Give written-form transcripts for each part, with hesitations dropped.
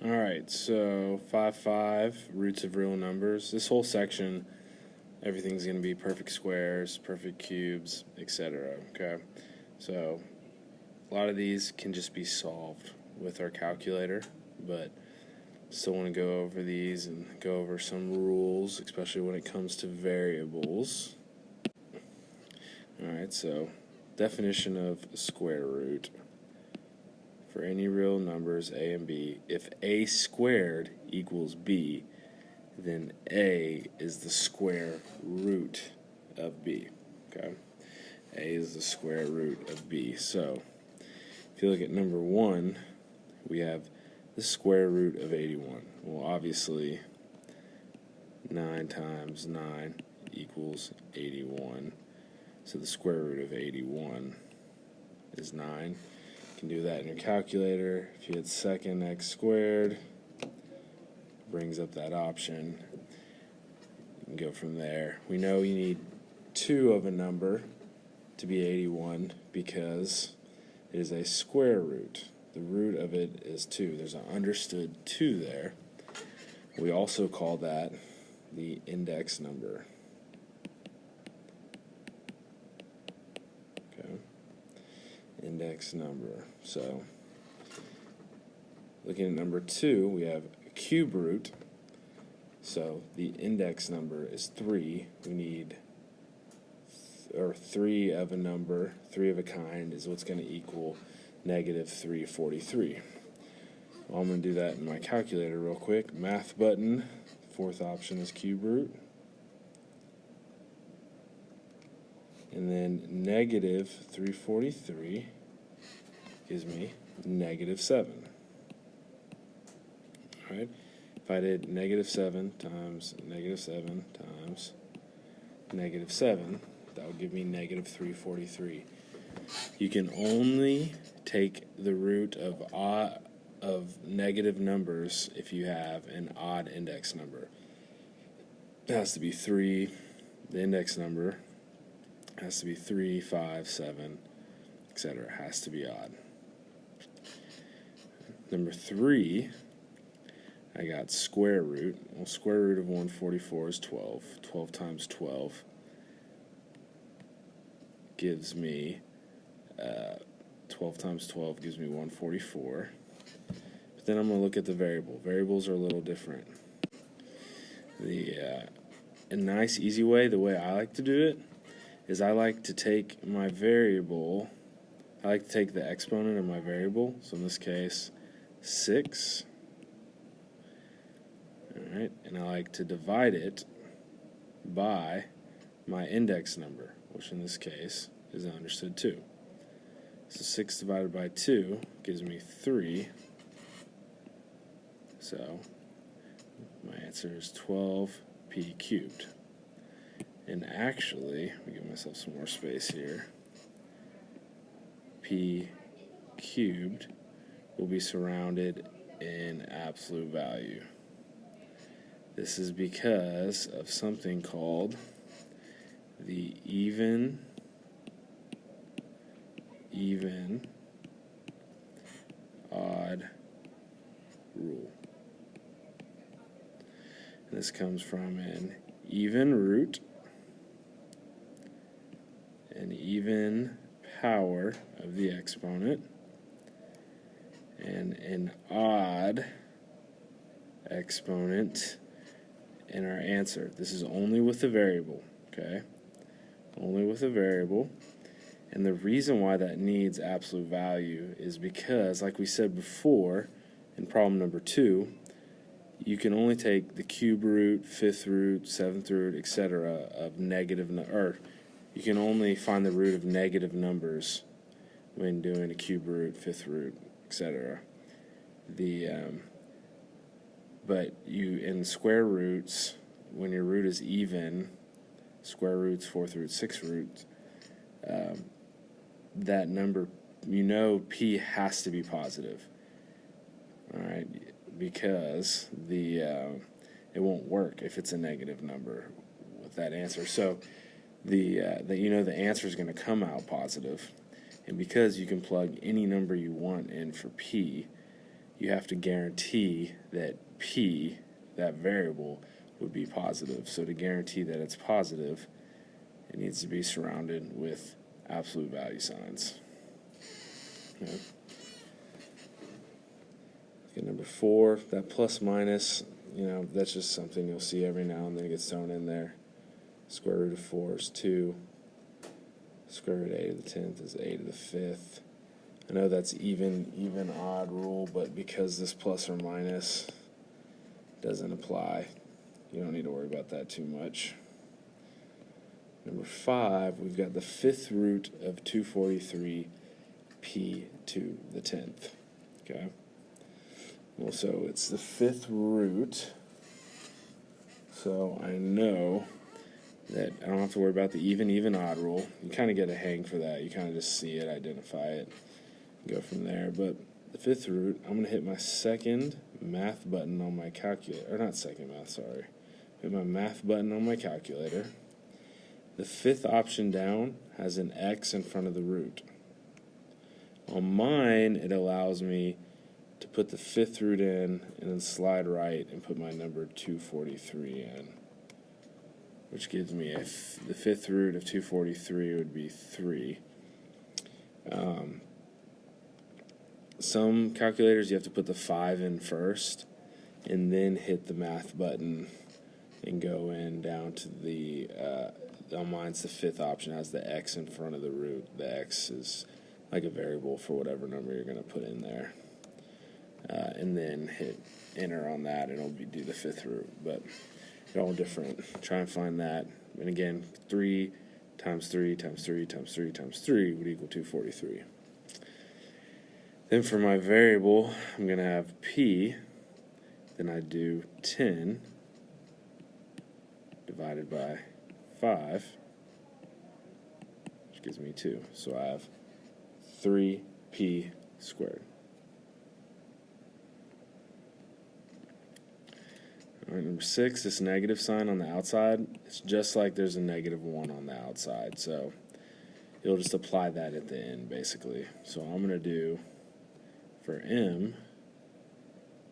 Alright, so 5, roots of real numbers. This whole section, everything's going to be perfect squares, perfect cubes, etc. Okay, so a lot of these can just be solved with our calculator, but still want to go over these and go over some rules, especially when it comes to variables. Alright, so definition of square root. For any real numbers a and b, if a squared equals b, then a is the square root of b. Okay, a is the square root of b. So if you look at number 1, we have the square root of 81. Well, obviously 9 times 9 equals 81. So the square root of 81 is 9. You can do that in your calculator. If you hit second x squared, brings up that option. You can go from there. We know you need 2 of a number to be 81 because it is a square root. The root of it is 2. There's an understood 2 there. We also call that the index number. Okay. Index number. So, looking at number 2, we have a cube root. So the index number is 3. We need 3 of a number, 3 of a kind is what's going to equal negative 343. Well, I'm going to do that in my calculator real quick. Math button, 4th option is cube root. And then negative 343 gives me negative 7. Alright, if I did negative 7 times negative 7 times negative 7, that would give me negative 343. You can only take the root of negative numbers if you have an odd index number. It has to be 3, the index number has to be 3, 5, 7, etc. It has to be odd. Number 3, I got square root. Well, square root of 144 is 12. 12 times 12 gives me 12 times 12 gives me 144. But then I'm going to look at the variable. Variables are a little different. A nice, easy way, the way I like to do it, is I like to take my variable, I like to take the exponent of my variable, so in this case, 6, alright, and I like to divide it by my index number, which in this case is understood 2. So 6 divided by 2 gives me 3, so my answer is 12p cubed. And actually, let me give myself some more space here. P cubed will be surrounded in absolute value. This is because of something called the even, odd rule. And this comes from an even root, an even power of the exponent, and an odd exponent in our answer. This is only with a variable, okay? Only with a variable. And the reason why that needs absolute value is because, like we said before, in problem number 2, you can only take the cube root, 5th root, 7th root, etc. of negative, or you can only find the root of negative numbers when doing a cube root, 5th root, etc. But you, in square roots, when your root is even, square roots, 4th root, 6th root, that number, you know, p has to be positive. All right, because it won't work if it's a negative number with that answer. So the answer is going to come out positive, and because you can plug any number you want in for p, you have to guarantee that p, that variable, would be positive. So to guarantee that it's positive, it needs to be surrounded with absolute value signs. Okay. Okay, number 4, that plus minus, that's just something you'll see every now and then it gets thrown in there. Square root of 4 is 2. Square root of a to the 10th is a to the 5th. I know that's even, odd rule, but because this plus or minus doesn't apply, you don't need to worry about that too much. Number 5, we've got the 5th root of 243 p to the 10th. Okay? Well, so it's the 5th root, so I know that I don't have to worry about the even, odd rule. You kind of get a hang for that. You kind of just see it, identify it, go from there. But the 5th root, I'm going to hit my second math button on my calculator. Or not second math, sorry. Hit my math button on my calculator. The 5th option down has an x in front of the root. On mine, it allows me to put the 5th root in and then slide right and put my number 243 in, which gives me the 5th root of 243 would be 3. Some calculators you have to put the 5 in first and then hit the math button and go in down to the, on mine's the 5th option, has the x in front of the root. The x is like a variable for whatever number you're going to put in there. And then hit enter on that and it'll do the 5th root. But they're all different. Try and find that. And again, 3 times 3 times 3 times 3 times 3 would equal 243. Then for my variable, I'm going to have p. Then I do 10 divided by 5, which gives me 2. So I have 3p squared. All right, number 6, this negative sign on the outside, it's just like there's a negative 1 on the outside. So you'll just apply that at the end, basically. So I'm going to do, for m,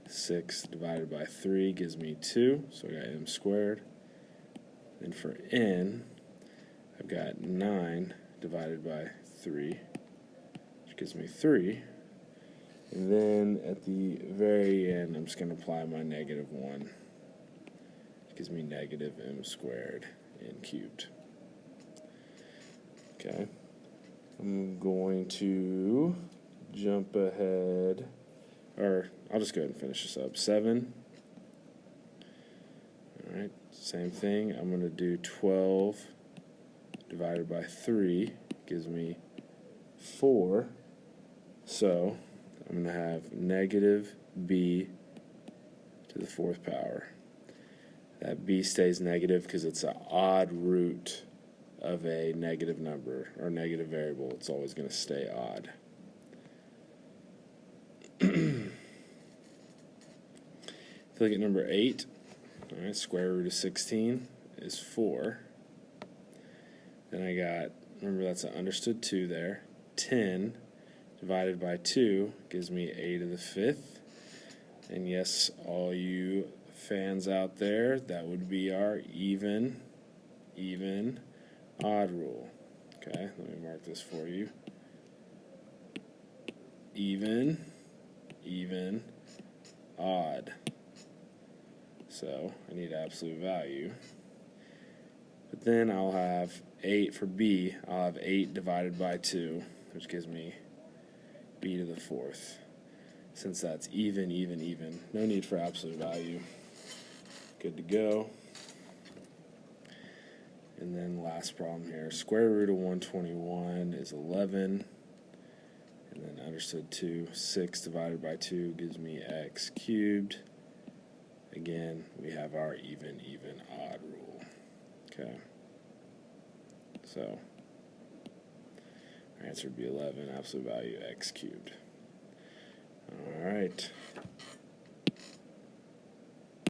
6 divided by 3 gives me 2, so I got m squared. Then for n, I've got 9 divided by 3, which gives me 3. And then at the very end, I'm just going to apply my negative 1, which gives me negative m squared n cubed. Okay, I'm going to jump ahead, or I'll just go ahead and finish this up. 7. Alright, same thing. I'm going to do 12 divided by 3 gives me 4. So I'm going to have negative b to the 4th power. That b stays negative because it's an odd root of a negative number or negative variable. It's always going to stay odd. If you look at number 8, all right, square root of 16 is 4. Then I got, remember that's an understood 2 there. 10 divided by 2 gives me a to the 5th. And yes, all you fans out there, that would be our even, odd rule. Okay, let me mark this for you. Even, odd. So I need absolute value. But then I'll have 8 for b. I'll have 8 divided by 2, which gives me b to the 4th. Since that's even, no need for absolute value. Good to go. And then last problem here, square root of 121 is 11. And then understood 2, 6 divided by 2 gives me x cubed. Again, we have our even, odd rule. Okay. So our answer would be 11, absolute value x cubed. All right.